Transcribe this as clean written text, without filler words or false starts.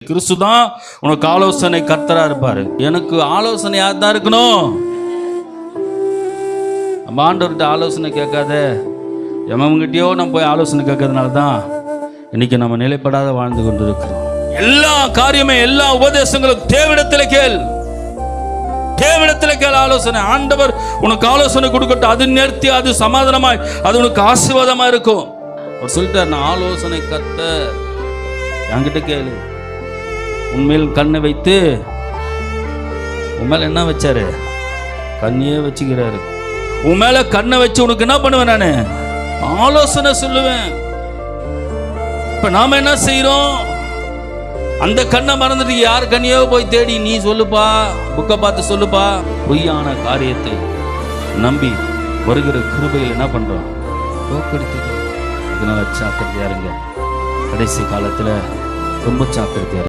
கிறிஸ்து தான் உனக்கு ஆலோசனை கர்த்தரா இருப்பாரு. எனக்கு ஆலோசனை யார் தான் இருக்கணும்? நம்ம ஆண்டவர்கிட்ட ஆலோசனை கேட்காத எவங்கிட்டயோ நம்ம போய் ஆலோசனை கேட்கறதுனால தான் இன்னைக்கு நம்ம நிலைப்படாத வாழ்ந்து கொண்டு இருக்கிறோம். எல்லா காரியமே எல்லா உபதேசங்களும் தேவனிடத்தில் கேள், தேவனிடத்தில் கேள் ஆலோசனை. ஆண்டவர் உனக்கு ஆலோசனை கொடுக்கட்டும். அது நேர்த்தி, அது சமாதானமாய், அது உனக்கு ஆசீர்வாதமா இருக்கும். அவர் சொல்லிட்டார், நான் ஆலோசனை கர்த்தர், என்கிட்ட கேளு. உண்மையில் கண்ணை வைத்து உன் மேல என்ன வச்சாரு? கண்ணையே வச்சுக்கிறாரு. உன் மேல கண்ணை வச்சு உனக்கு என்ன பண்ணுவேன்? நானு ஆலோசனை சொல்லுவேன். இப்ப நாம என்ன செய்யறோம்? அந்த கண்ணை மறந்துட்டு யார் கண்ணையோ போய் தேடி நீ சொல்லுப்பா, புக்கை பார்த்து சொல்லுப்பா, பொய்யான காரியத்தை நம்பி வருகிற கிருபையில் என்ன பண்றோம்? தோக்கடித்து. அதனால ஜாக்கிரதையா இருங்க. கடைசி காலத்துல ரொம்ப ஜாக்கிரதையா.